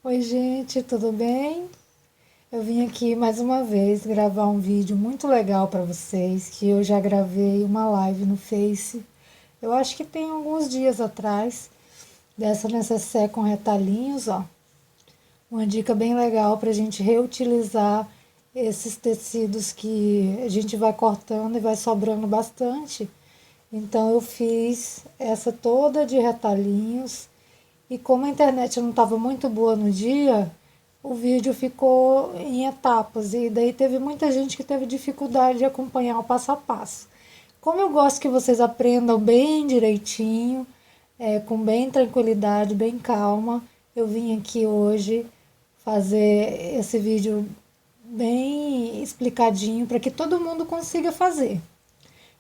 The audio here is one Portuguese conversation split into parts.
Oi, gente, tudo bem? Eu vim aqui mais uma vez gravar um vídeo muito legal para vocês, que eu já gravei uma live no Face. Eu acho que tem alguns dias atrás, dessa necessaire com retalhinhos, ó. Uma dica bem legal para a gente reutilizar esses tecidos que a gente vai cortando e vai sobrando bastante. Então eu fiz essa toda de retalhinhos. E como a internet não estava muito boa no dia, o vídeo ficou em etapas. E daí teve muita gente que teve dificuldade de acompanhar o passo a passo. Como eu gosto que vocês aprendam bem direitinho, com bem tranquilidade, bem calma, eu vim aqui hoje fazer esse vídeo bem explicadinho para que todo mundo consiga fazer.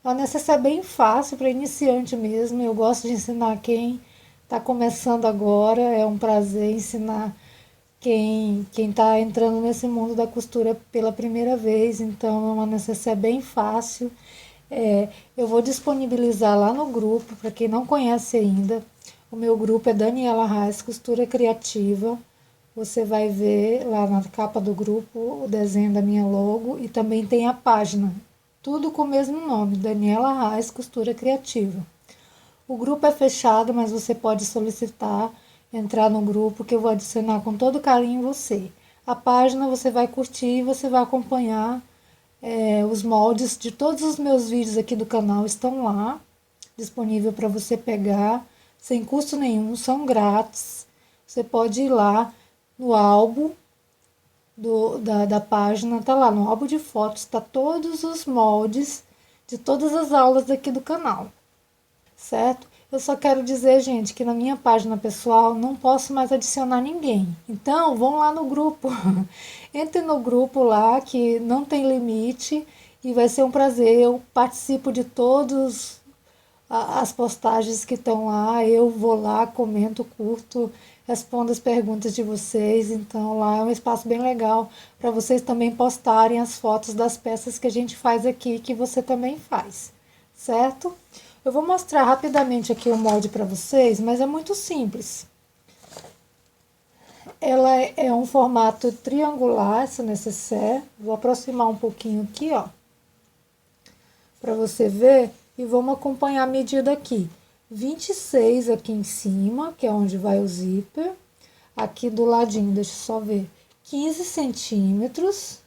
É uma necessaire bem fácil para iniciante mesmo. Eu gosto de ensinar quem está começando agora. É um prazer ensinar quem está entrando nesse mundo da costura pela primeira vez. Então é uma necessaire bem fácil. Eu vou disponibilizar lá no grupo, para quem não conhece ainda. O meu grupo é Daniela Reis Costura Criativa. Você vai ver lá na capa do grupo o desenho da minha logo e também tem a página. Tudo com o mesmo nome, Daniela Reis Costura Criativa. O grupo é fechado, mas você pode solicitar entrar no grupo que eu vou adicionar com todo carinho você. A página você vai curtir e você vai acompanhar os moldes de todos os meus vídeos aqui do canal estão lá, disponível para você pegar, sem custo nenhum, são grátis. Você pode ir lá no álbum da página, tá lá no álbum de fotos, tá todos os moldes de todas as aulas aqui do canal, certo? Eu só quero dizer, gente, que na minha página pessoal não posso mais adicionar ninguém. Então, vão lá no grupo. Entre no grupo lá, que não tem limite, e vai ser um prazer. Eu participo de todas as postagens que estão lá. Eu vou lá, comento, curto, respondo as perguntas de vocês. Então, lá é um espaço bem legal para vocês também postarem as fotos das peças que a gente faz aqui, que você também faz, certo? Eu vou mostrar rapidamente aqui o molde para vocês, mas é muito simples. Ela é um formato triangular, essa necessaire. Vou aproximar um pouquinho aqui, ó, para você ver. E vamos acompanhar a medida aqui. 26 aqui em cima, que é onde vai o zíper. Aqui do ladinho, deixa eu só ver, 15 centímetros.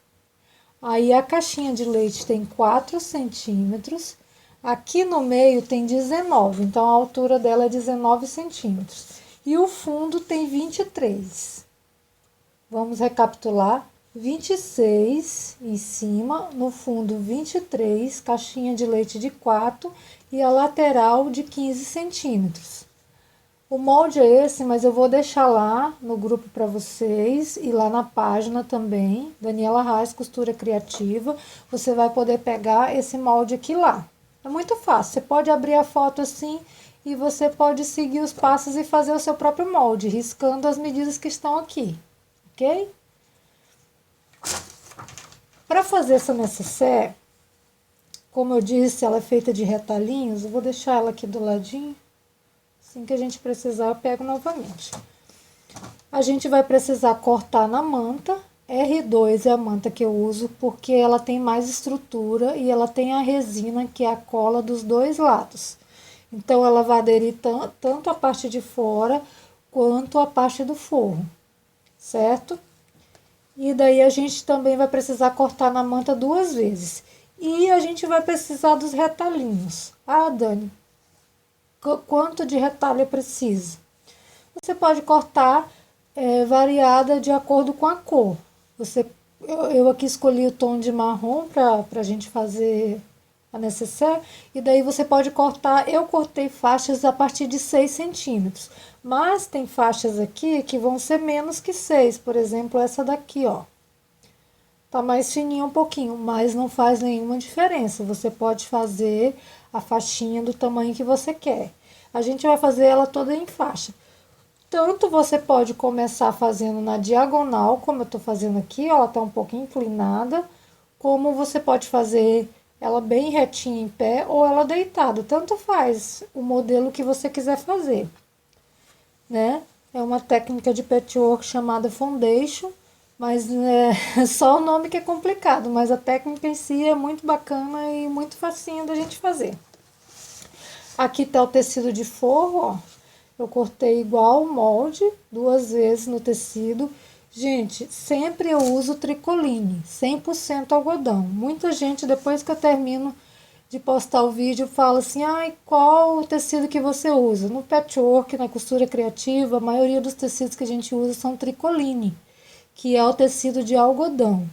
Aí a caixinha de leite tem 4 centímetros. Aqui no meio tem 19, então a altura dela é 19 centímetros. E o fundo tem 23. Vamos recapitular. 26 em cima, no fundo 23, caixinha de leite de 4 e a lateral de 15 centímetros. O molde é esse, mas eu vou deixar lá no grupo para vocês e lá na página também, Daniela Reis Costura Criativa. Você vai poder pegar esse molde aqui lá. É muito fácil, você pode abrir a foto assim e você pode seguir os passos e fazer o seu próprio molde, riscando as medidas que estão aqui, ok? Para fazer essa necessaire, como eu disse, ela é feita de retalhinhos. Eu vou deixar ela aqui do ladinho. Assim que a gente precisar, eu pego novamente. A gente vai precisar cortar na manta. R2 é a manta que eu uso porque ela tem mais estrutura e ela tem a resina, que é a cola dos dois lados. Então, ela vai aderir tanto a parte de fora quanto a parte do forro, certo? E daí a gente também vai precisar cortar na manta 2 vezes. E a gente vai precisar dos retalhinhos. Ah, Dani, quanto de retalho eu preciso? Você pode cortar variada de acordo com a cor. Eu aqui escolhi o tom de marrom para a gente fazer a necessaire. E daí você pode cortar, eu cortei faixas a partir de 6 centímetros. Mas tem faixas aqui que vão ser menos que 6. Por exemplo, essa daqui, ó. Tá mais fininha um pouquinho, mas não faz nenhuma diferença. Você pode fazer a faixinha do tamanho que você quer. A gente vai fazer ela toda em faixa. Tanto você pode começar fazendo na diagonal, como eu tô fazendo aqui, ó, ela tá um pouco inclinada, como você pode fazer ela bem retinha em pé ou ela deitada. Tanto faz o modelo que você quiser fazer, né? É uma técnica de patchwork chamada foundation, mas é só o nome que é complicado, mas a técnica em si é muito bacana e muito facinho da gente fazer. Aqui tá o tecido de forro, ó. Eu cortei igual o molde, 2 vezes no tecido. Gente, sempre eu uso tricoline, 100% algodão. Muita gente, depois que eu termino de postar o vídeo, fala assim, ai, qual o tecido que você usa? No patchwork, na costura criativa, a maioria dos tecidos que a gente usa são tricoline, que é o tecido de algodão,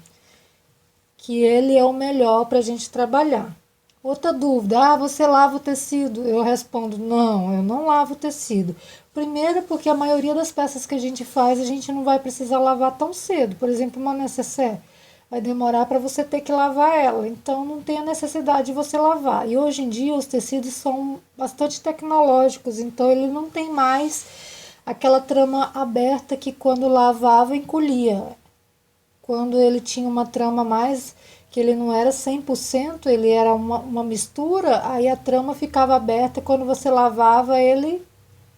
que ele é o melhor para a gente trabalhar. Outra dúvida, você lava o tecido? Eu respondo, não, eu não lavo o tecido. Primeiro porque a maioria das peças que a gente faz, a gente não vai precisar lavar tão cedo. Por exemplo, uma nécessaire, vai demorar para você ter que lavar ela, então não tem a necessidade de você lavar. E hoje em dia os tecidos são bastante tecnológicos, então ele não tem mais aquela trama aberta que quando lavava encolhia. Quando ele tinha uma trama mais, que ele não era 100%, ele era uma mistura, aí a trama ficava aberta e quando você lavava ele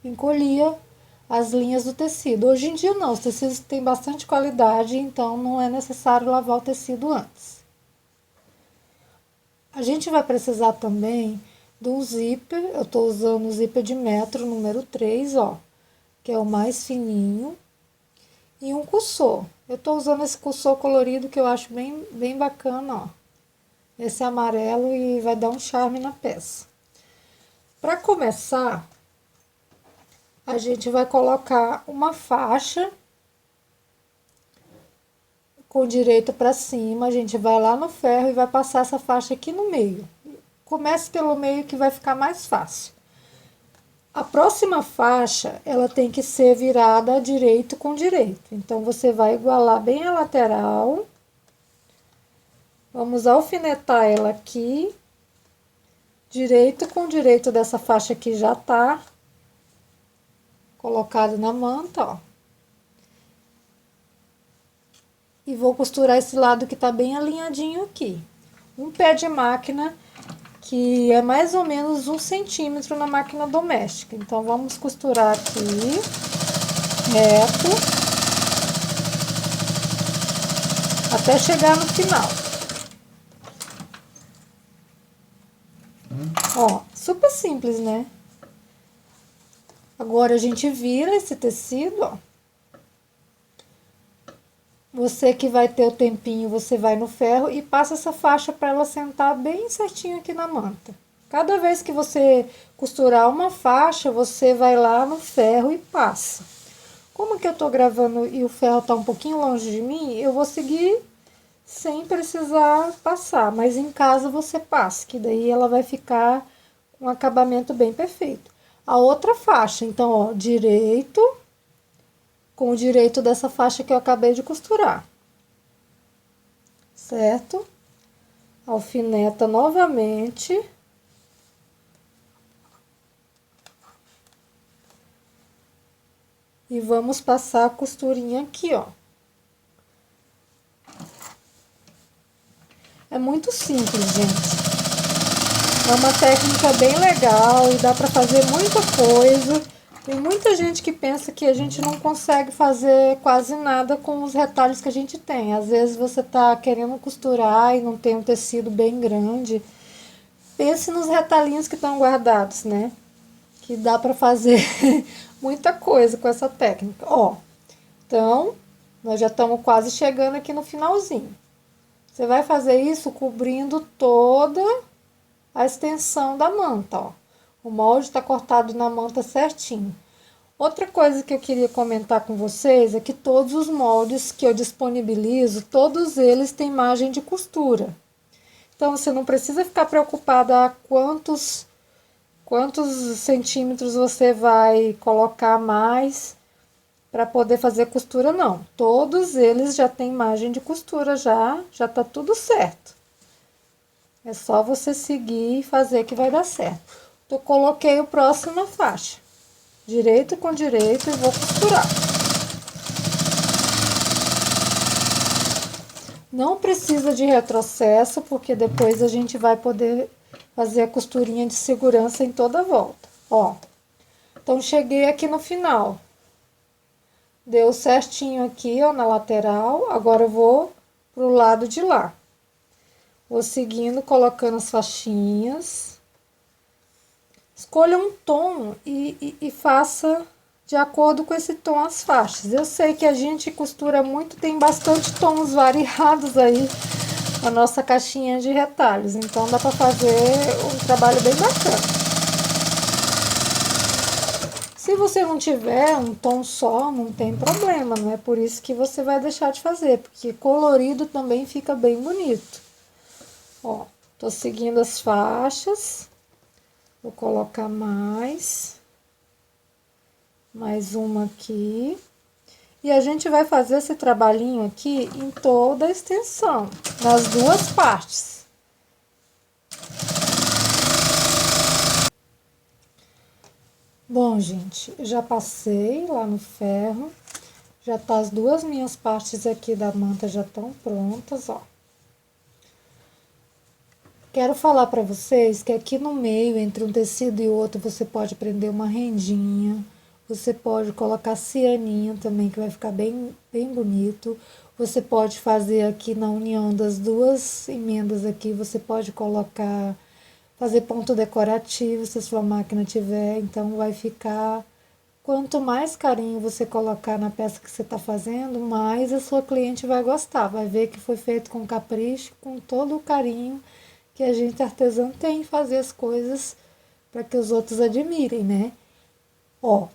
encolhia as linhas do tecido. Hoje em dia não, os tecidos têm bastante qualidade, então não é necessário lavar o tecido antes. A gente vai precisar também de um zíper, eu estou usando o zíper de metro número 3, ó, que é o mais fininho, e um cursor. Eu estou usando esse cursor colorido que eu acho bem bacana, ó. Esse amarelo e vai dar um charme na peça. Para começar, a gente vai colocar uma faixa com direito para cima. A gente vai lá no ferro e vai passar essa faixa aqui no meio. Comece pelo meio que vai ficar mais fácil. A próxima faixa, ela tem que ser virada direito com direito. Então, você vai igualar bem a lateral. Vamos alfinetar ela aqui. Direito com direito dessa faixa que já tá colocado na manta, ó. E vou costurar esse lado que tá bem alinhadinho aqui. Um pé de máquina, que é mais ou menos 1 centímetro na máquina doméstica. Então, vamos costurar aqui, reto, até chegar no final. Ó, super simples, né? Agora, a gente vira esse tecido, ó. Você que vai ter o tempinho, você vai no ferro e passa essa faixa para ela sentar bem certinho aqui na manta. Cada vez que você costurar uma faixa, você vai lá no ferro e passa. Como que eu tô gravando e o ferro tá um pouquinho longe de mim, eu vou seguir sem precisar passar. Mas em casa você passa, que daí ela vai ficar com um acabamento bem perfeito. A outra faixa, então, ó, direito com o direito dessa faixa que eu acabei de costurar, certo? Alfineta novamente. E vamos passar a costurinha aqui, ó. É muito simples, gente. É uma técnica bem legal e dá pra fazer muita coisa. Tem muita gente que pensa que a gente não consegue fazer quase nada com os retalhos que a gente tem. Às vezes você tá querendo costurar e não tem um tecido bem grande. Pense nos retalhinhos que estão guardados, né? Que dá pra fazer muita coisa com essa técnica. Ó, então, nós já estamos quase chegando aqui no finalzinho. Você vai fazer isso cobrindo toda a extensão da manta, ó. O molde está cortado na manta certinho. Outra coisa que eu queria comentar com vocês é que todos os moldes que eu disponibilizo, todos eles têm margem de costura. Então, você não precisa ficar preocupada a quantos centímetros você vai colocar mais para poder fazer costura, não. Todos eles já têm margem de costura, já tá tudo certo. É só você seguir e fazer que vai dar certo. Eu coloquei a próxima faixa. Direito com direito e vou costurar. Não precisa de retrocesso, porque depois a gente vai poder fazer a costurinha de segurança em toda a volta. Ó, então cheguei aqui no final. Deu certinho aqui, ó, na lateral. Agora eu vou pro lado de lá. Vou seguindo, colocando as faixinhas. Escolha um tom e faça de acordo com esse tom as faixas. Eu sei que a gente costura muito, tem bastante tons variados aí na nossa caixinha de retalhos. Então dá para fazer um trabalho bem bacana. Se você não tiver um tom só, não tem problema, não é por isso que você vai deixar de fazer, porque colorido também fica bem bonito. Ó, tô seguindo as faixas, vou colocar mais uma aqui. E a gente vai fazer esse trabalhinho aqui em toda a extensão, nas duas partes. Bom, gente, já passei lá no ferro, já tá as duas minhas partes aqui da manta já estão prontas, ó. Quero falar para vocês que aqui no meio, entre um tecido e outro, você pode prender uma rendinha, você pode colocar cianinha também, que vai ficar bem bonito. Você pode fazer aqui na união das duas emendas aqui, você pode colocar, fazer ponto decorativo, se a sua máquina tiver, então vai ficar... Quanto mais carinho você colocar na peça que você está fazendo, mais a sua cliente vai gostar. Vai ver que foi feito com capricho, com todo o carinho que a gente artesã tem em fazer as coisas para que os outros admirem, né? Ó,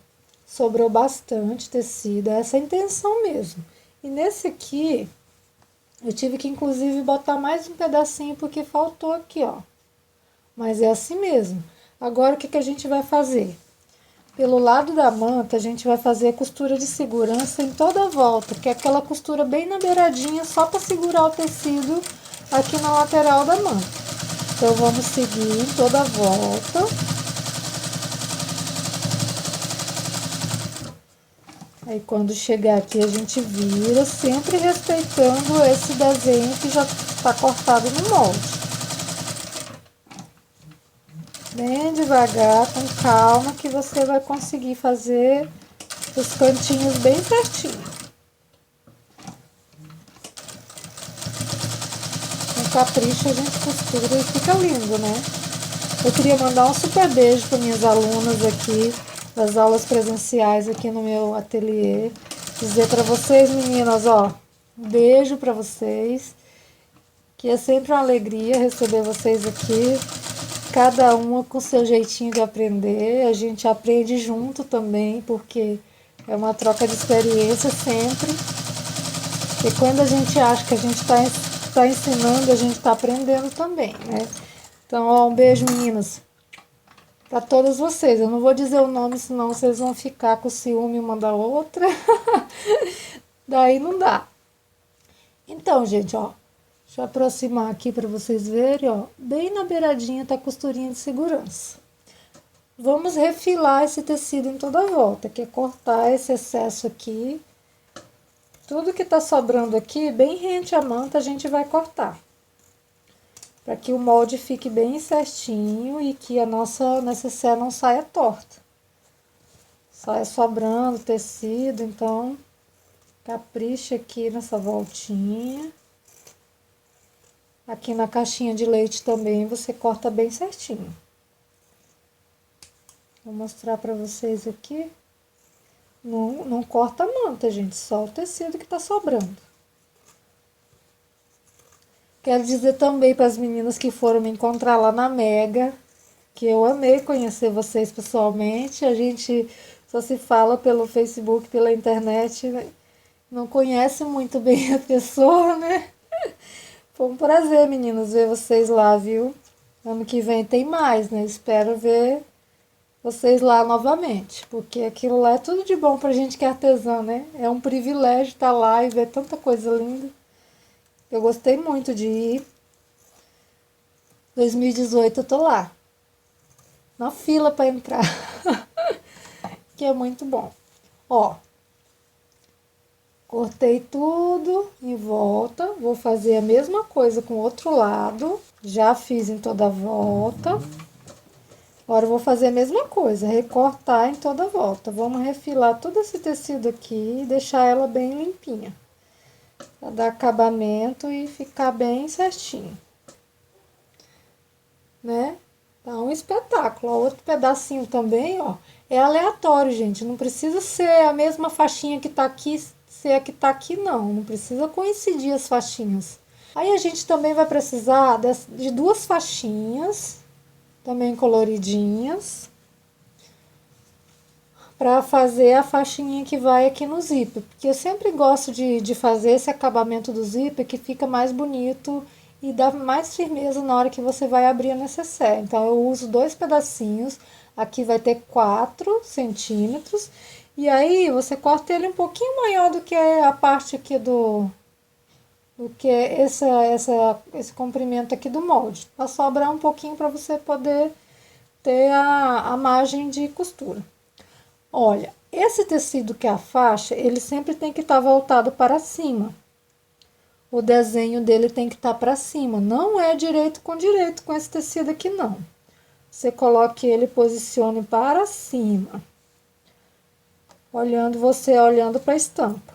sobrou bastante tecido, é essa a intenção mesmo. E nesse aqui, eu tive que inclusive botar mais um pedacinho porque faltou aqui, ó. Mas é assim mesmo. Agora o que a gente vai fazer? Pelo lado da manta, a gente vai fazer a costura de segurança em toda a volta, que é aquela costura bem na beiradinha, só para segurar o tecido aqui na lateral da manta. Então, vamos seguir em toda a volta. Aí, quando chegar aqui, a gente vira, sempre respeitando esse desenho que já está cortado no molde. Bem devagar, com calma, que você vai conseguir fazer os cantinhos bem certinho. Com capricho a gente costura e fica lindo, né? Eu queria mandar um super beijo para minhas alunas aqui, das aulas presenciais aqui no meu ateliê. Dizer para vocês, meninas, ó, um beijo para vocês, que é sempre uma alegria receber vocês aqui. Cada uma com seu jeitinho de aprender, a gente aprende junto também, porque é uma troca de experiência sempre. E quando a gente acha que a gente está ensinando, a gente está aprendendo também, né? Então, ó, um beijo, meninas, para todas vocês. Eu não vou dizer o nome, senão vocês vão ficar com ciúme uma da outra. Daí não dá. Então, gente, ó, deixa eu aproximar aqui para vocês verem, ó. Bem na beiradinha tá a costurinha de segurança. Vamos refilar esse tecido em toda a volta, que é cortar esse excesso aqui. Tudo que tá sobrando aqui, bem rente à manta, a gente vai cortar. Para que o molde fique bem certinho e que a nossa necessaire não saia torta. Saia sobrando tecido, então capricha aqui nessa voltinha. Aqui na caixinha de leite também você corta bem certinho. Vou mostrar para vocês aqui. Não corta a manta, gente, só o tecido que tá sobrando. Quero dizer também para as meninas que foram me encontrar lá na Mega, que eu amei conhecer vocês pessoalmente. A gente só se fala pelo Facebook, pela internet, né? Não conhece muito bem a pessoa, né? Foi um prazer, meninas, ver vocês lá, viu? Ano que vem tem mais, né? Espero ver vocês lá novamente, porque aquilo lá é tudo de bom pra gente que é artesã, né? É um privilégio estar lá e ver tanta coisa linda. Eu gostei muito de ir. 2018 eu tô lá, na fila para entrar, que é muito bom. Ó, cortei tudo em volta, vou fazer a mesma coisa com o outro lado, já fiz em toda a volta. Agora eu vou fazer a mesma coisa, recortar em toda a volta. Vamos refilar todo esse tecido aqui e deixar ela bem limpinha. Pra dar acabamento e ficar bem certinho. Né? Tá um espetáculo. Ó, outro pedacinho também, ó, é aleatório, gente. Não precisa ser a mesma faixinha que tá aqui, ser a que tá aqui, não. Não precisa coincidir as faixinhas. Aí a gente também vai precisar de duas faixinhas, também coloridinhas, para fazer a faixinha que vai aqui no zíper. Porque eu sempre gosto de fazer esse acabamento do zíper que fica mais bonito e dá mais firmeza na hora que você vai abrir a necessaire. Então eu uso dois pedacinhos, aqui vai ter 4 centímetros, e aí você corta ele um pouquinho maior do que a parte aqui do que esse comprimento aqui do molde, para sobrar um pouquinho para você poder ter a margem de costura. Olha, esse tecido que é a faixa, ele sempre tem que estar voltado para cima. O desenho dele tem que estar para cima, não é direito com esse tecido aqui não. Você coloque ele, posicione para cima, você olhando para a estampa,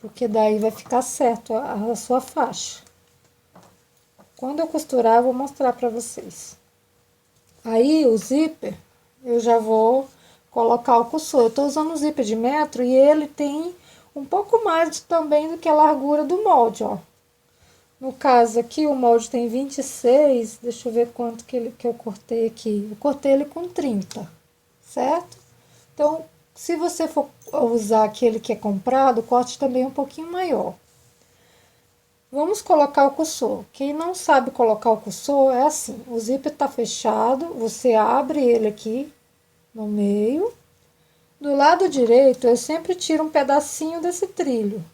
porque daí vai ficar certo a sua faixa. Quando eu costurar, eu vou mostrar para vocês. Aí o zíper, eu já vou colocar o cursor. Eu estou usando o zíper de metro e ele tem um pouco mais também do que a largura do molde, ó. No caso aqui, o molde tem 26, deixa eu ver quanto que eu cortei aqui. Eu cortei ele com 30, certo? Então, se você for usar aquele que é comprado, corte também um pouquinho maior. Vamos colocar o cursor. Quem não sabe colocar o cursor é assim, o zíper tá fechado, você abre ele aqui no meio. Do lado direito, eu sempre tiro um pedacinho desse trilho.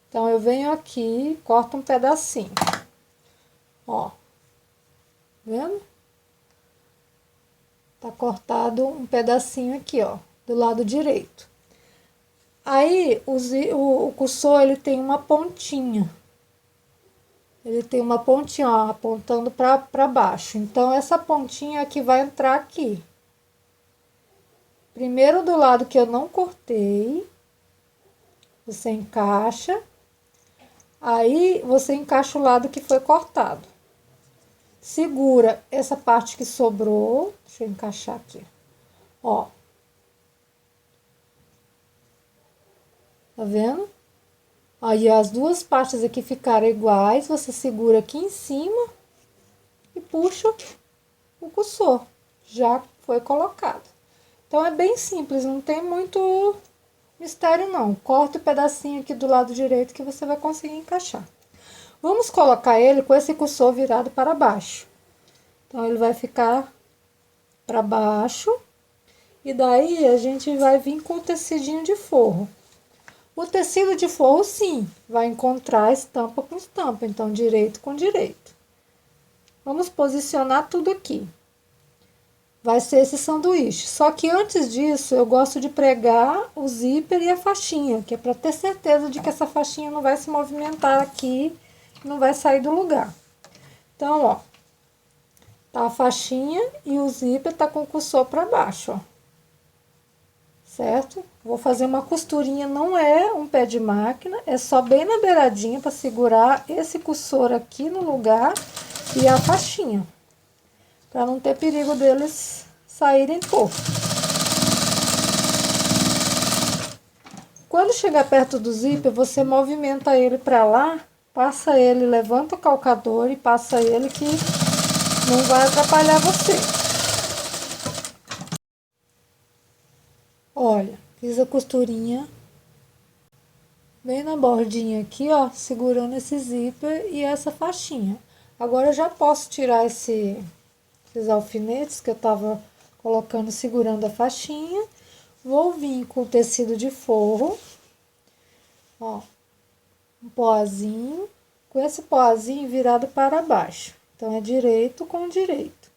Então, eu venho aqui, corto um pedacinho. Ó, vendo? Tá cortado um pedacinho aqui, ó, do lado direito. Aí, o cursor, ele tem uma pontinha. Ele tem uma pontinha, ó, apontando para baixo. Então, essa pontinha aqui vai entrar aqui. Primeiro do lado que eu não cortei, você encaixa. Aí, você encaixa o lado que foi cortado. Segura essa parte que sobrou. Deixa eu encaixar aqui. Ó. Tá vendo? Aí, as duas partes aqui ficaram iguais. Você segura aqui em cima e puxa o cursor. Já foi colocado. Então, é bem simples, não tem muito mistério não. Corta o pedacinho aqui do lado direito que você vai conseguir encaixar. Vamos colocar ele com esse cursor virado para baixo. Então, ele vai ficar para baixo. E daí, a gente vai vir com o tecidinho de forro. O tecido de forro, sim, vai encontrar estampa com estampa. Então, direito com direito. Vamos posicionar tudo aqui. Vai ser esse sanduíche. Só que antes disso, eu gosto de pregar o zíper e a faixinha, que é para ter certeza de que essa faixinha não vai se movimentar aqui, não vai sair do lugar. Então, ó, tá a faixinha e o zíper tá com o cursor para baixo, ó. Certo? Vou fazer uma costurinha, não é um pé de máquina, é só bem na beiradinha para segurar esse cursor aqui no lugar e a faixinha, para não ter perigo deles saírem tortos. Quando chegar perto do zíper, você movimenta ele para lá, passa ele, levanta o calcador e passa ele que não vai atrapalhar você. Olha, fiz a costurinha bem na bordinha aqui, ó, segurando esse zíper e essa faixinha. Agora eu já posso tirar esses alfinetes que eu tava colocando, segurando a faixinha. Vou vir com o tecido de forro, ó, um pozinho, com esse pozinho virado para baixo. Então, é direito com direito.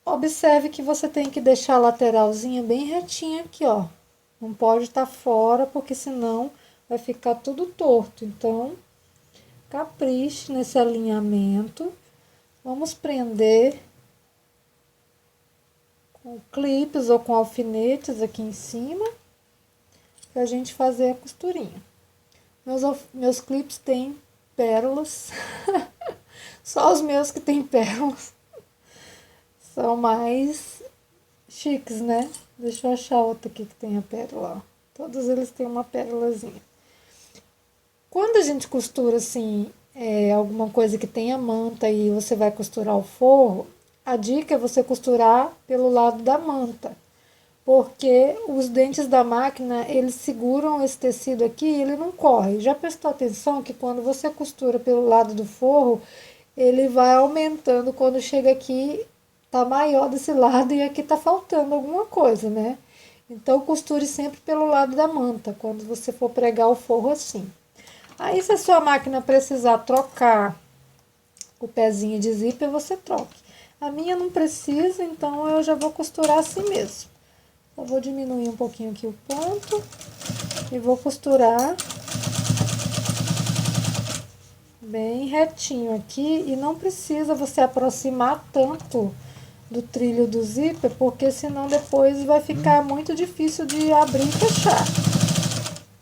Observe que você tem que deixar a lateralzinha bem retinha aqui, ó. Não pode estar fora, porque senão vai ficar tudo torto. Então, capriche nesse alinhamento. Vamos prender com clipes ou com alfinetes aqui em cima, pra gente fazer a costurinha. Meus clipes têm pérolas, só os meus que têm pérolas são mais chiques, né? Deixa eu achar outro aqui que tenha pérola, ó. Todos eles têm uma pérolazinha. Quando a gente costura assim, alguma coisa que tenha manta e você vai costurar o forro, a dica é você costurar pelo lado da manta, porque os dentes da máquina, eles seguram esse tecido aqui e ele não corre. Já prestou atenção que quando você costura pelo lado do forro, ele vai aumentando, quando chega aqui, tá maior desse lado e aqui tá faltando alguma coisa, né? Então, costure sempre pelo lado da manta, quando você for pregar o forro assim. Aí, se a sua máquina precisar trocar o pezinho de zíper, você troque. A minha não precisa, então eu já vou costurar assim mesmo. Eu vou diminuir um pouquinho aqui o ponto e vou costurar bem retinho aqui. E não precisa você aproximar tanto do trilho do zíper, porque senão depois vai ficar muito difícil de abrir e fechar.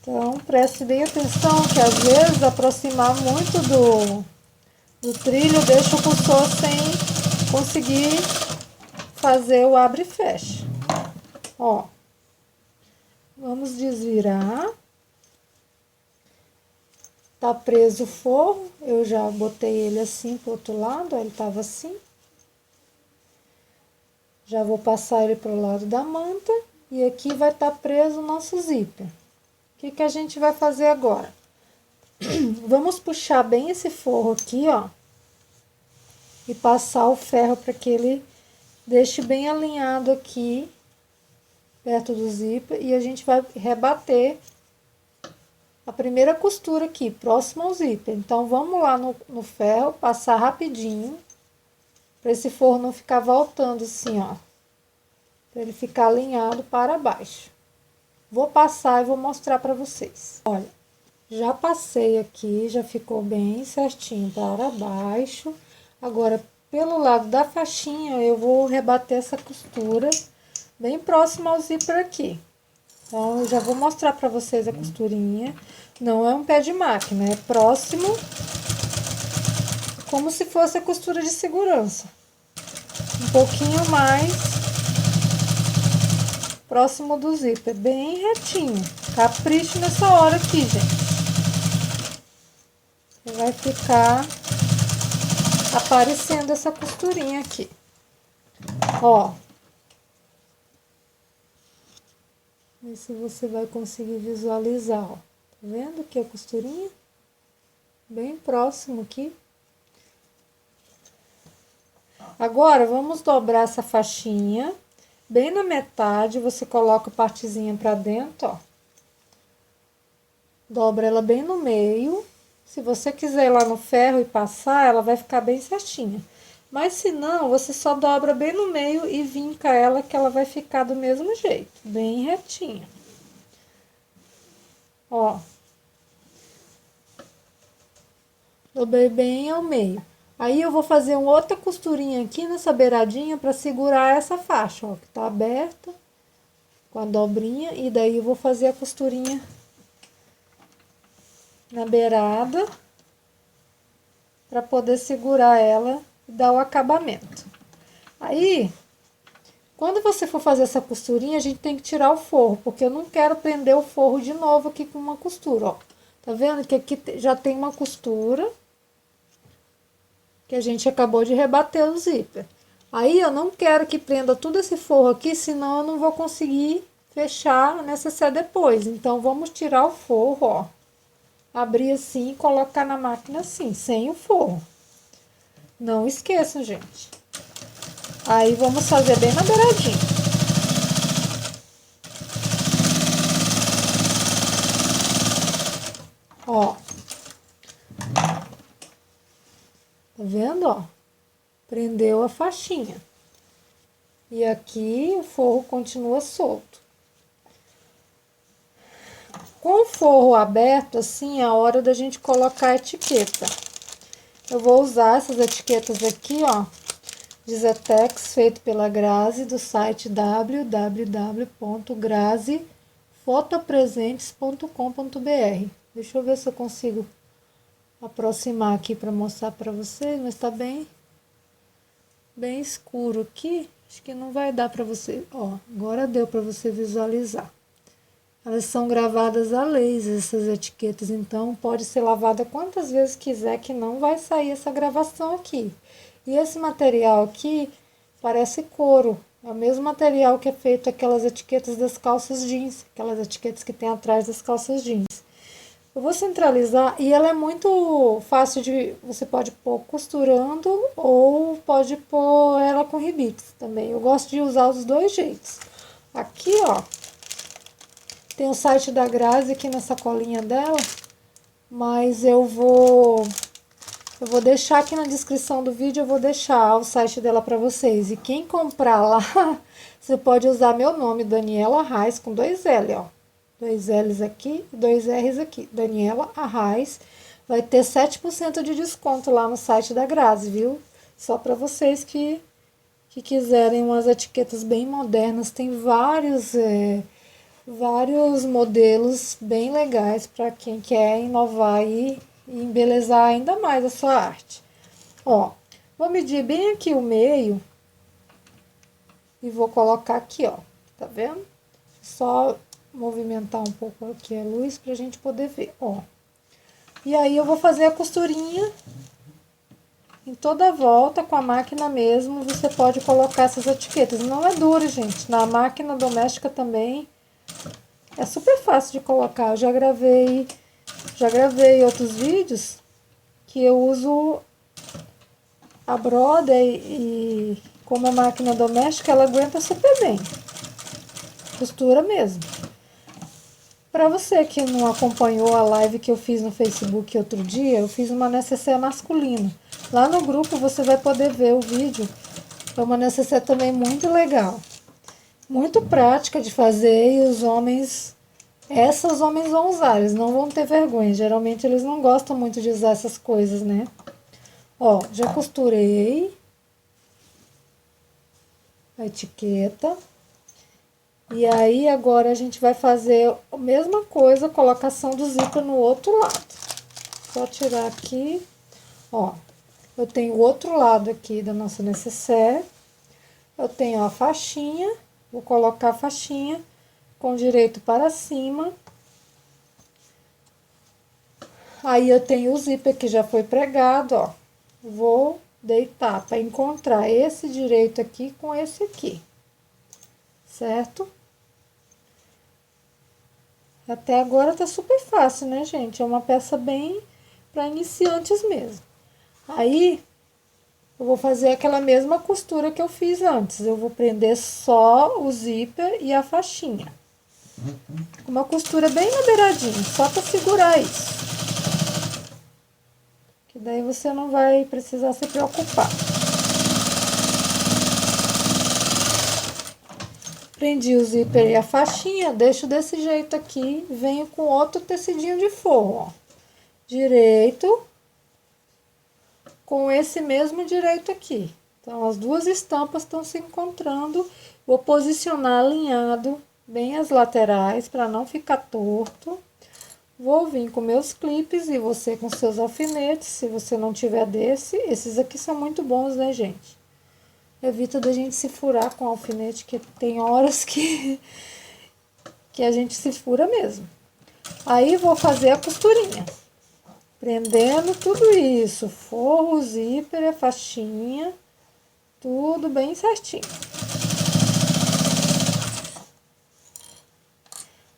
Então, preste bem atenção que às vezes aproximar muito do trilho deixa o cursor sem conseguir fazer o abre e fecha. Ó, vamos desvirar. Tá preso o forro, eu já botei ele assim pro outro lado, ó, ele tava assim. Já vou passar ele pro lado da manta e aqui vai estar preso o nosso zíper. O que a gente vai fazer agora? Vamos puxar bem esse forro aqui, ó, e passar o ferro para que ele deixe bem alinhado aqui, perto do zíper, e a gente vai rebater a primeira costura aqui, próximo ao zíper. Então, vamos lá no ferro, passar rapidinho, para esse forro não ficar voltando assim, ó, para ele ficar alinhado para baixo. Vou passar e vou mostrar para vocês. Olha, já passei aqui, já ficou bem certinho para baixo. Agora, pelo lado da faixinha, eu vou rebater essa costura bem próximo ao zíper aqui. Então, eu já vou mostrar para vocês a costurinha. Não é um pé de máquina, é próximo, como se fosse a costura de segurança. Um pouquinho mais próximo do zíper, bem retinho. Capricho nessa hora aqui, gente. Vai ficar aparecendo essa costurinha aqui. Ó. Vê se você vai conseguir visualizar, ó. Tá vendo aqui a costurinha? Bem próximo aqui. Agora, vamos dobrar essa faixinha. Bem na metade, você coloca a partezinha pra dentro, ó. Dobra ela bem no meio. Se você quiser ir lá no ferro e passar, ela vai ficar bem certinha. Mas se não, você só dobra bem no meio e vinca ela, que ela vai ficar do mesmo jeito, bem retinha. Ó. Dobrei bem ao meio. Aí, eu vou fazer uma outra costurinha aqui nessa beiradinha para segurar essa faixa, ó, que tá aberta com a dobrinha. E daí, eu vou fazer a costurinha na beirada para poder segurar ela e dar o acabamento. Aí, quando você for fazer essa costurinha, a gente tem que tirar o forro, porque eu não quero prender o forro de novo aqui com uma costura, ó. Tá vendo que aqui já tem uma costura que a gente acabou de rebater o zíper. Aí, eu não quero que prenda tudo esse forro aqui, senão eu não vou conseguir fechar a necessaire depois. Então, vamos tirar o forro, ó. Abrir assim e colocar na máquina assim, sem o forro. Não esqueçam, gente. Aí, vamos fazer bem na beiradinha. Ó. Tá vendo, ó? Prendeu a faixinha. E aqui o forro continua solto. Com o forro aberto, assim, é a hora da gente colocar a etiqueta. Eu vou usar essas etiquetas aqui, ó, de Zetex, feito pela Grazi, do site www.grazifotopresentes.com.br. Deixa eu ver se eu consigo aproximar aqui para mostrar para vocês, mas tá bem escuro aqui. Acho que não vai dar para você. Ó, agora deu para você visualizar. Elas são gravadas a laser, essas etiquetas, então pode ser lavada quantas vezes quiser que não vai sair essa gravação aqui. E esse material aqui parece couro, é o mesmo material que é feito aquelas etiquetas das calças jeans, aquelas etiquetas que tem atrás das calças jeans. Eu vou centralizar e ela é muito fácil de, você pode pôr costurando ou pode pôr ela com ribix também. Eu gosto de usar os dois jeitos. Aqui, ó, tem o site da Grazi aqui na sacolinha dela, mas eu vou deixar aqui na descrição do vídeo, eu vou deixar o site dela para vocês. E quem comprar lá, você pode usar meu nome, Daniela Arraes, com 2 L, ó. 2 L's aqui e 2 R's aqui. Daniela Arraes. Vai ter 7% de desconto lá no site da Grazi, viu? Só para vocês que quiserem umas etiquetas bem modernas. Tem vários modelos bem legais para quem quer inovar e embelezar ainda mais a sua arte. Ó, vou medir bem aqui o meio e vou colocar aqui, ó, tá vendo? Só movimentar um pouco aqui a luz pra gente poder ver, ó. E aí eu vou fazer a costurinha em toda a volta com a máquina mesmo. Você pode colocar essas etiquetas, não é duro, gente. Na máquina doméstica também é super fácil de colocar. Eu já gravei outros vídeos que eu uso a Brother e como a máquina doméstica ela aguenta super bem. Costura mesmo. Para você que não acompanhou a live que eu fiz no Facebook outro dia, eu fiz uma necessaire masculina. Lá no grupo você vai poder ver o vídeo. É uma necessaire também muito legal. Muito prática de fazer e os homens vão usar, eles não vão ter vergonha. Geralmente eles não gostam muito de usar essas coisas, né? Ó, já costurei a etiqueta. E aí agora a gente vai fazer a mesma coisa, colocação do zíper no outro lado. Só tirar aqui, ó. Eu tenho o outro lado aqui da nossa necessaire. Eu tenho a faixinha, vou colocar a faixinha com direito para cima. Aí eu tenho o zíper que já foi pregado, ó. Vou deitar para encontrar esse direito aqui com esse aqui, certo? Até agora tá super fácil, né, gente? É uma peça bem para iniciantes mesmo. Aí, eu vou fazer aquela mesma costura que eu fiz antes. Eu vou prender só o zíper e a faixinha. Uma costura bem na beiradinha, só para segurar isso. Que daí você não vai precisar se preocupar. Prendi o zíper e a faixinha, deixo desse jeito aqui, venho com outro tecidinho de forro, ó. Direito, com esse mesmo direito aqui. Então, as duas estampas estão se encontrando. Vou posicionar alinhado bem as laterais, para não ficar torto. Vou vir com meus clipes e você com seus alfinetes, se você não tiver desse. Esses aqui são muito bons, né, gente? Evita da gente se furar com alfinete, que tem horas que a gente se fura mesmo. Aí, vou fazer a costurinha. Prendendo tudo isso, forro, zíper, a faixinha, tudo bem certinho.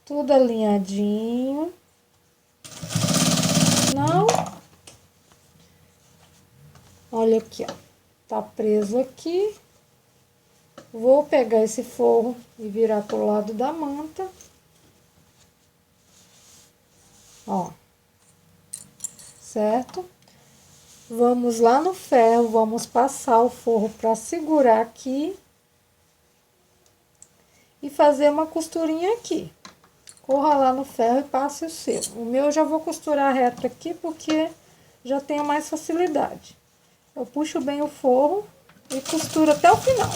Tudo alinhadinho. Não. Olha aqui, ó. Tá preso aqui. Vou pegar esse forro e virar pro lado da manta. Ó. Certo? Vamos lá no ferro, vamos passar o forro para segurar aqui. E fazer uma costurinha aqui. Corra lá no ferro e passe o seu. O meu eu já vou costurar reto aqui, porque já tenho mais facilidade. Eu puxo bem o forro e costuro até o final.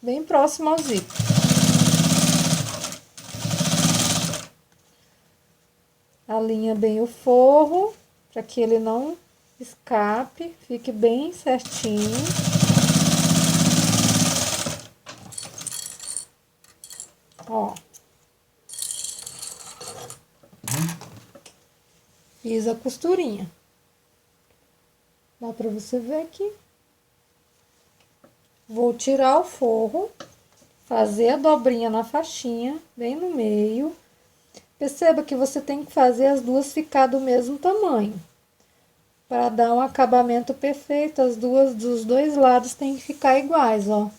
Bem próximo ao zíper. Alinha bem o forro, para que ele não escape, fique bem certinho. Ó. Fiz a costurinha. Dá pra você ver aqui. Vou tirar o forro, fazer a dobrinha na faixinha, bem no meio. Perceba que você tem que fazer as duas ficar do mesmo tamanho. Para dar um acabamento perfeito, as duas dos dois lados tem que ficar iguais, ó.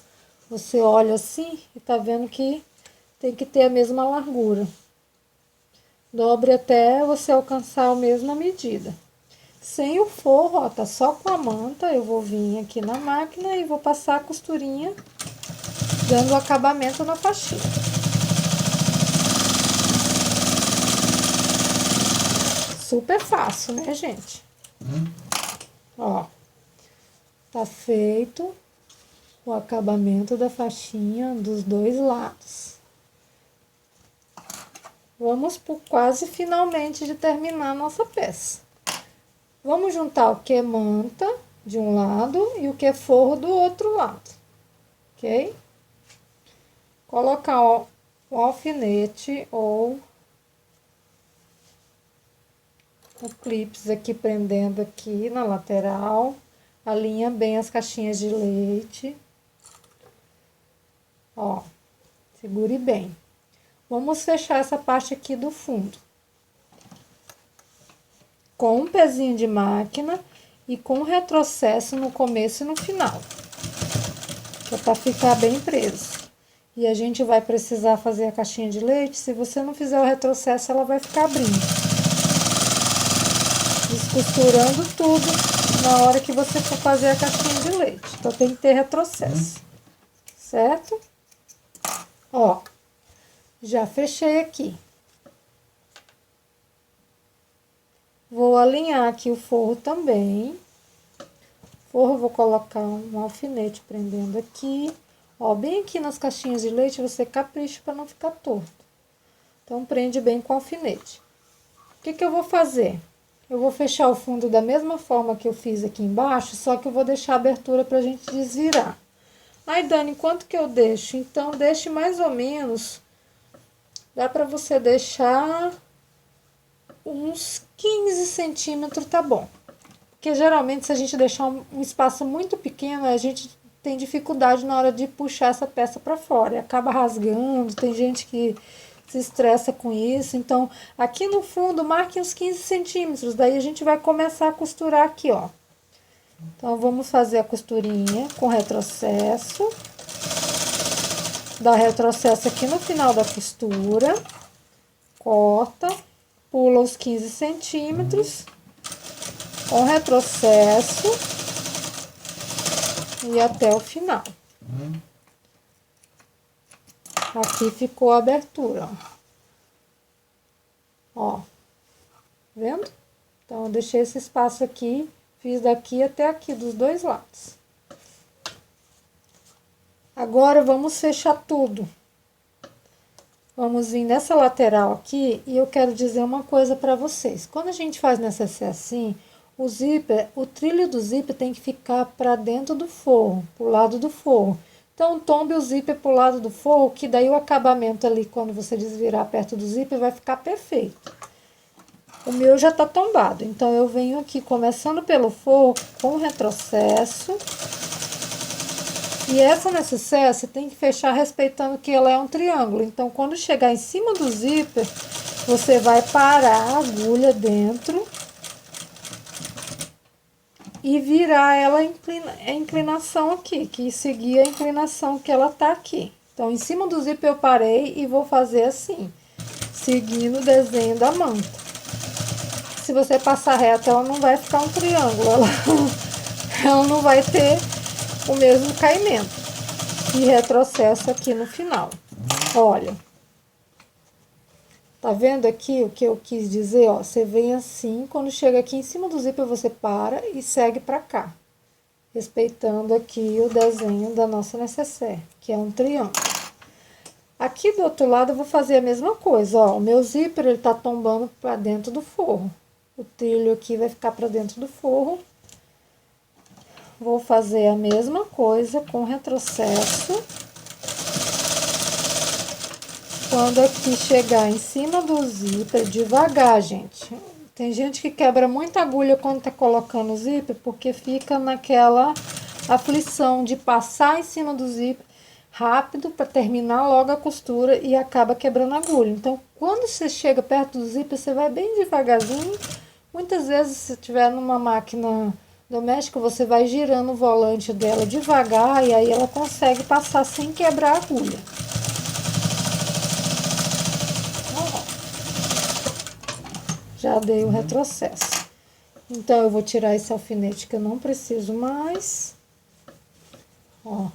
Você olha assim e tá vendo que tem que ter a mesma largura. Dobre até você alcançar a mesma medida. Sem o forro, ó, tá só com a manta, eu vou vir aqui na máquina e vou passar a costurinha, dando o acabamento na faixinha. Super fácil, né, gente? Ó, tá feito o acabamento da faixinha dos dois lados. Vamos por quase finalmente de terminar a nossa peça. Vamos juntar o que é manta de um lado e o que é forro do outro lado, ok? Colocar o alfinete ou o clips aqui prendendo aqui na lateral. Alinha bem as caixinhas de leite. Ó, segure bem. Vamos fechar essa parte aqui do fundo. Com um pezinho de máquina e com retrocesso no começo e no final. Que é para ficar bem preso. E a gente vai precisar fazer a caixinha de leite. Se você não fizer o retrocesso, ela vai ficar abrindo. Descosturando tudo na hora que você for fazer a caixinha de leite. Então tem que ter retrocesso. Certo? Ó. Já fechei aqui. Vou alinhar aqui o forro também. Forro, vou colocar um alfinete prendendo aqui. Ó, bem aqui nas caixinhas de leite, você capricha para não ficar torto. Então, prende bem com o alfinete. O que que eu vou fazer? Eu vou fechar o fundo da mesma forma que eu fiz aqui embaixo, só que eu vou deixar a abertura pra gente desvirar. Ai, Dani, quanto que eu deixo? Então, deixe mais ou menos... Dá pra você deixar uns 15 centímetros, tá bom. Porque geralmente se a gente deixar um espaço muito pequeno, a gente tem dificuldade na hora de puxar essa peça pra fora. E acaba rasgando, tem gente que se estressa com isso. Então, aqui no fundo, marque uns 15 centímetros. Daí a gente vai começar a costurar aqui, ó. Então, vamos fazer a costurinha com retrocesso. Dá retrocesso aqui no final da costura, corta, pula os 15 centímetros, com retrocesso e até o final. Aqui ficou a abertura, ó. Vendo? Então, eu deixei esse espaço aqui, fiz daqui até aqui, dos dois lados. Agora, vamos fechar tudo. Vamos vir nessa lateral aqui e eu quero dizer uma coisa para vocês. Quando a gente faz necessaire assim, o zíper, o trilho do zíper tem que ficar para dentro do forro, pro lado do forro. Então, tombe o zíper pro lado do forro, que daí o acabamento ali, quando você desvirar perto do zíper, vai ficar perfeito. O meu já tá tombado, então eu venho aqui começando pelo forro com retrocesso. E essa necessaire você tem que fechar respeitando que ela é um triângulo. Então, quando chegar em cima do zíper, você vai parar a agulha dentro e virar ela a inclinação aqui, que seguir a inclinação que ela tá aqui. Então, em cima do zíper eu parei e vou fazer assim, seguindo o desenho da manta. Se você passar reto, ela não vai ficar um triângulo, ela não vai ter o mesmo caimento. E retrocesso aqui no final. Olha. Tá vendo aqui o que eu quis dizer? Ó, você vem assim, quando chega aqui em cima do zíper, você para e segue pra cá. Respeitando aqui o desenho da nossa necessaire, que é um triângulo. Aqui do outro lado eu vou fazer a mesma coisa, ó. O meu zíper, ele tá tombando pra dentro do forro. O trilho aqui vai ficar pra dentro do forro. Vou fazer a mesma coisa com retrocesso. Quando aqui chegar em cima do zíper, devagar, gente. Tem gente que quebra muita agulha quando tá colocando o zíper, porque fica naquela aflição de passar em cima do zíper rápido para terminar logo a costura e acaba quebrando a agulha. Então, quando você chega perto do zíper, você vai bem devagarzinho. Muitas vezes, se estiver numa máquina doméstica, você vai girando o volante dela devagar e aí ela consegue passar sem quebrar a agulha. Já dei o retrocesso. Então, eu vou tirar esse alfinete que eu não preciso mais. Ó,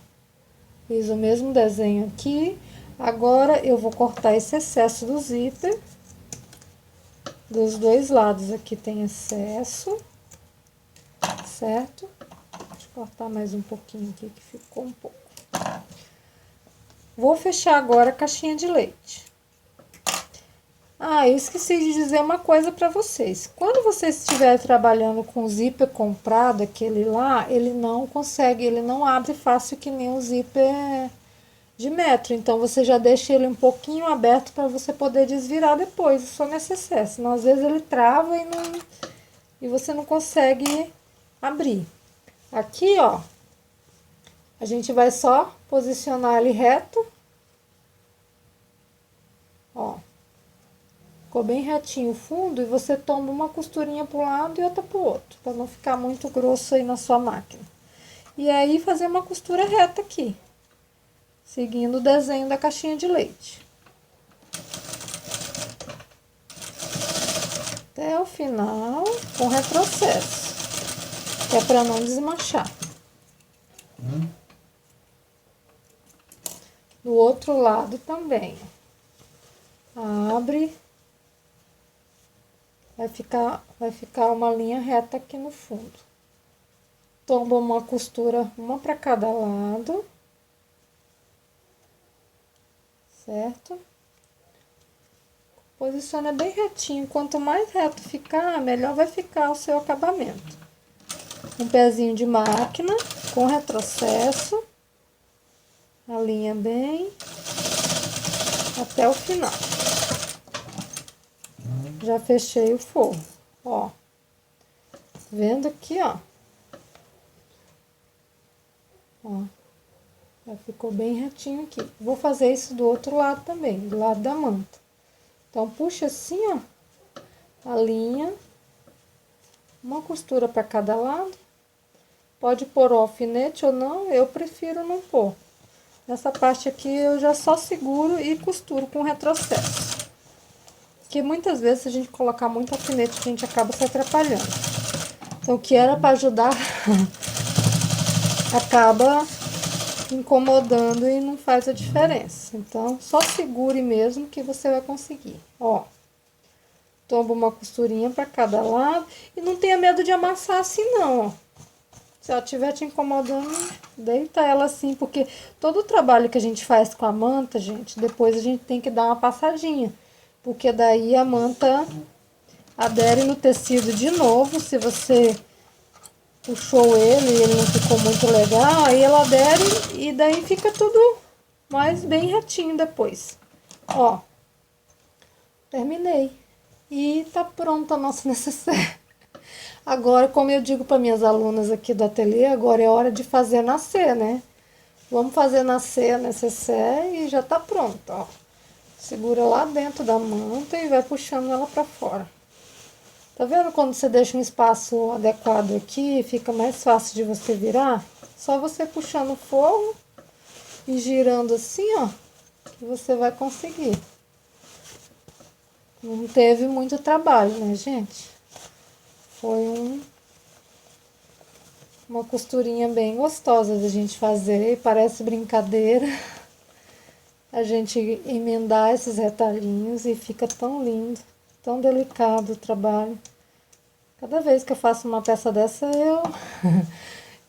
fiz o mesmo desenho aqui. Agora, eu vou cortar esse excesso do zíper. Dos dois lados aqui tem excesso. Certo? Deixa eu cortar mais um pouquinho aqui, que ficou um pouco. Vou fechar agora a caixinha de leite. Ah, eu esqueci de dizer uma coisa para vocês. Quando você estiver trabalhando com o zíper comprado, aquele lá, ele não consegue, ele não abre fácil que nem o zíper de metro. Então, você já deixa ele um pouquinho aberto para você poder desvirar depois, se for necessário. Senão, às vezes, ele trava e você não consegue abrir. Aqui, ó, a gente vai só posicionar ele reto. Ó. Ficou bem retinho o fundo e você toma uma costurinha para um lado e outra para o outro, para não ficar muito grosso aí na sua máquina. E aí fazer uma costura reta aqui, seguindo o desenho da caixinha de leite. Até o final, com retrocesso, que é para não desmanchar. Do outro lado também. Abre. Vai ficar uma linha reta aqui no fundo. Tomba uma costura, uma para cada lado. Certo? Posiciona bem retinho. Quanto mais reto ficar, melhor vai ficar o seu acabamento. Um pezinho de máquina com retrocesso. Alinha bem até o final. Já fechei o forro, ó. Vendo aqui, ó. Ó. Já ficou bem retinho aqui. Vou fazer isso do outro lado também, do lado da manta. Então, puxa assim, ó. A linha. Uma costura para cada lado. Pode pôr o alfinete ou não, eu prefiro não pôr. Nessa parte aqui, eu já só seguro e costuro com retrocesso. Porque muitas vezes, se a gente colocar muito alfinete, a gente acaba se atrapalhando. Então, o que era para ajudar, acaba incomodando e não faz a diferença. Então, só segure mesmo que você vai conseguir. Ó, toma uma costurinha para cada lado e não tenha medo de amassar assim não, ó. Se ela estiver te incomodando, deita ela assim, porque todo o trabalho que a gente faz com a manta, gente, depois a gente tem que dar uma passadinha. Porque daí a manta adere no tecido de novo. Se você puxou ele e ele não ficou muito legal, aí ela adere e daí fica tudo mais bem retinho depois. Ó, terminei. E tá pronta a nossa necessaire. Agora, como eu digo para minhas alunas aqui do ateliê, agora é hora de fazer nascer, né? Vamos fazer nascer a necessaire e já tá pronta, ó. Segura lá dentro da manta e vai puxando ela para fora. Tá vendo quando você deixa um espaço adequado aqui, fica mais fácil de você virar? Só você puxando o forro e girando assim, ó, que você vai conseguir. Não teve muito trabalho, né, gente? Foi uma costurinha bem gostosa da gente fazer, parece brincadeira. a gente emendar esses retalhinhos e fica tão lindo, tão delicado o trabalho. Cada vez que eu faço uma peça dessa,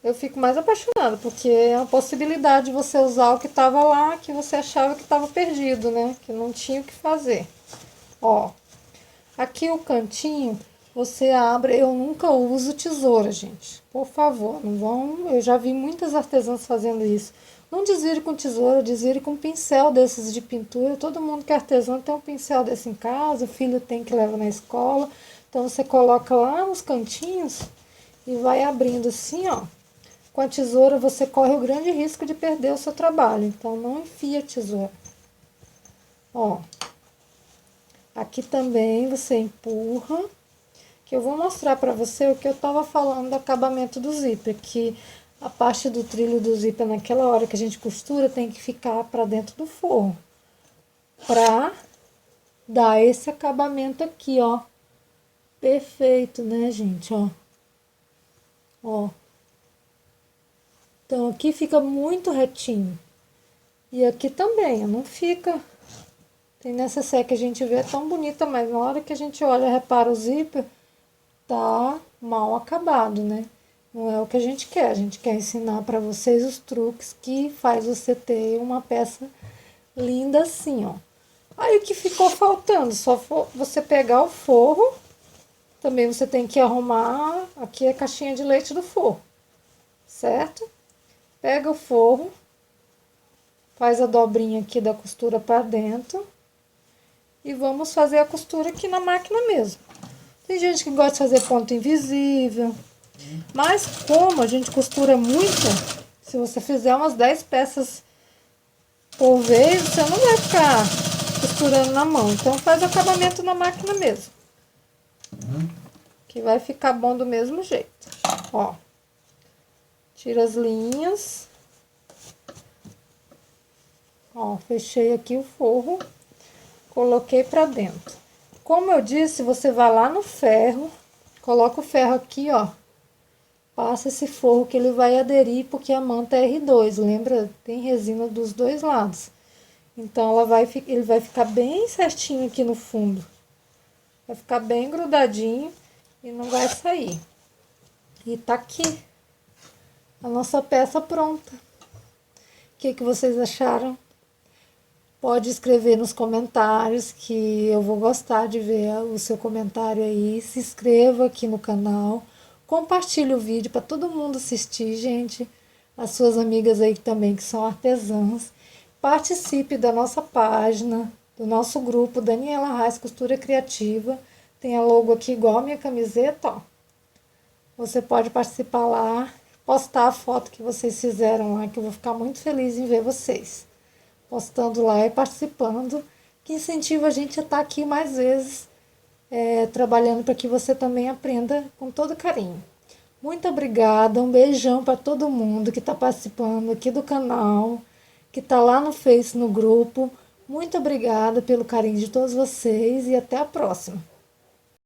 eu fico mais apaixonada, porque é uma possibilidade de você usar o que estava lá, que você achava que estava perdido, né? Que não tinha o que fazer. Ó, aqui o cantinho, você abre, eu nunca uso tesoura, gente. Por favor, não vão, eu já vi muitas artesãs fazendo isso. Não desvire com tesoura, desvire com pincel desses de pintura. Todo mundo que é artesão tem um pincel desse em casa, o filho tem que levar na escola. Então você coloca lá nos cantinhos e vai abrindo assim, ó. Com a tesoura você corre o grande risco de perder o seu trabalho, então não enfia a tesoura. Ó, aqui também você empurra, que eu vou mostrar pra você o que eu tava falando do acabamento do zíper, que a parte do trilho do zíper naquela hora que a gente costura tem que ficar pra dentro do forro, pra dar esse acabamento aqui, ó. Perfeito, né, gente, ó. Ó. Então aqui fica muito retinho. E aqui também, não fica. Tem necessaire que a gente vê tão bonita, mas na hora que a gente olha, repara o zíper, tá mal acabado, né? Não é o que a gente quer. A gente quer ensinar para vocês os truques que faz você ter uma peça linda assim, ó. Aí o que ficou faltando? Só você pegar o forro. Também você tem que arrumar aqui a caixinha de leite do forro, certo? Pega o forro, faz a dobrinha aqui da costura para dentro e vamos fazer a costura aqui na máquina mesmo. Tem gente que gosta de fazer ponto invisível, mas como a gente costura muito, se você fizer umas 10 peças por vez, você não vai ficar costurando na mão. Então faz o acabamento na máquina mesmo, que vai ficar bom do mesmo jeito. Ó, tira as linhas. Ó, fechei aqui o forro, coloquei pra dentro. Como eu disse, você vai lá no ferro, coloca o ferro aqui, ó. Passa esse forro que ele vai aderir, porque a manta é R2, lembra? Tem resina dos dois lados. Então ele vai ficar bem certinho aqui no fundo. Vai ficar bem grudadinho e não vai sair. E tá aqui a nossa peça pronta. O que vocês acharam? Pode escrever nos comentários que eu vou gostar de ver o seu comentário aí. Se inscreva aqui no canal. Compartilhe o vídeo para todo mundo assistir, gente. As suas amigas aí também que são artesãs. Participe da nossa página, do nosso grupo Daniela Reis Costura Criativa. Tem a logo aqui igual a minha camiseta, ó. Você pode participar lá, postar a foto que vocês fizeram lá, que eu vou ficar muito feliz em ver vocês postando lá e participando, que incentiva a gente a estar aqui mais vezes, trabalhando para que você também aprenda com todo carinho. Muito obrigada, um beijão para todo mundo que está participando aqui do canal, que está lá no Face, no grupo. Muito obrigada pelo carinho de todos vocês e até a próxima.